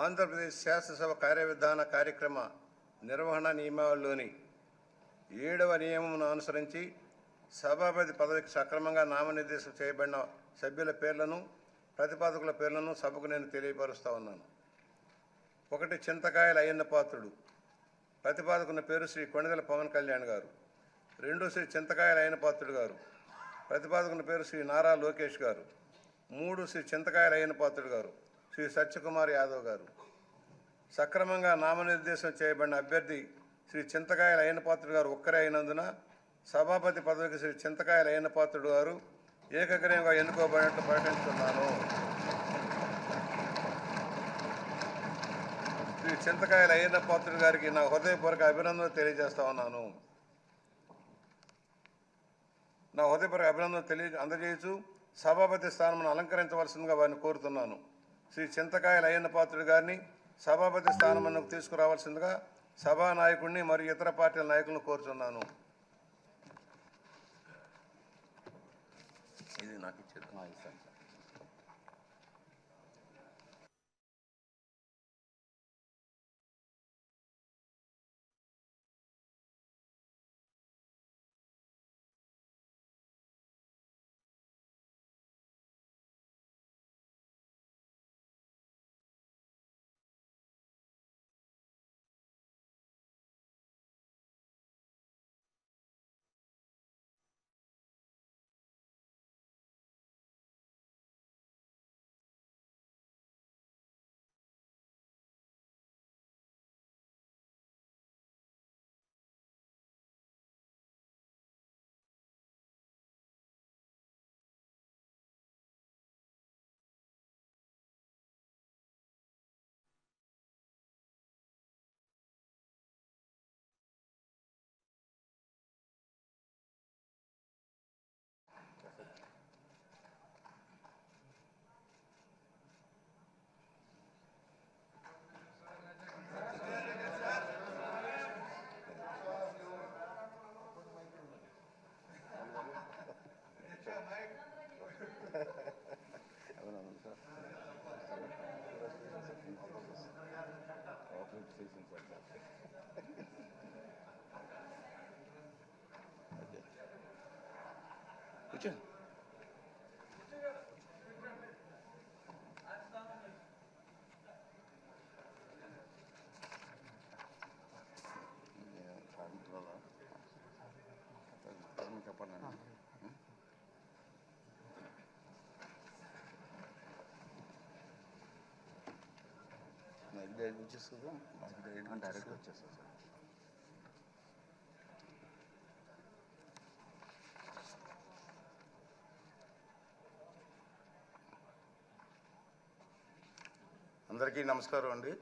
ఆంధ్రప్రదేశ్ శాసనసభ కార్యవిధాన కార్యక్రమ నిర్వహణ నియమావళిలోని 7వ నియమమును అనుసరించి సభాపతి పదవికి సక్రమంగా నామనిర్దేశం చేయబడిన సభ్యుల పేర్లను ప్రతిపాదకుల పేర్లను సభకు నేను తెలియపరుస్తా ఉన్నాను. 1 చింతకాయల అయ్యన్న పాత్రుడు. ప్రతిపాదకుని పేరు శ్రీ కొణిదెల పవన్ కళ్యాణ్ గారు. 2 శ్రీ చింతకాయల అయ్యన్న పాత్రుడు గారు. ప్రతిపాదకుని పేరు శ్రీ నారా లోకేష్ గారు. 3 శ్రీ చింతకాయల అయ్యన్న పాత్రుడు గారు శ్రీ సత్యకుమార్ యాదవ్ గారు. సక్రమంగా నామనిర్దేశం చేయబడిన అభ్యర్థి శ్రీ చింతకాయల అయ్యన్న పాత్రుడు గారు ఒక్కరే అయినందున సభాపతి పదవికి శ్రీ చింతకాయల అయ్యన్న పాత్రుడు గారు ఏకగ్రీవంగా ఎన్నుకోబడినట్లు ప్రకటిస్తున్నాను. శ్రీ చింతకాయల అయ్యన్న పాత్రుడు గారికి నా హృదయపూర్వక అభినందనలు తెలియజేస్తా ఉన్నాను. అందజేయచ్చు సభాపతి స్థానం అలంకరించవలసిందిగా వారిని కోరుతున్నాను. శ్రీ చింతకాయల అయ్యన్న పాత్రుడు గారిని సభాపతి స్థానమునకు తీసుకురావాల్సిందిగా సభా నాయకుడిని మరియు ఇతర పార్టీల నాయకులను కోరుతున్నాను. ఇది నాకు ఇచ్చేది. డైరెక్ట్ వచ్చేస్తా సార్. అందరికీ నమస్కారం అండి.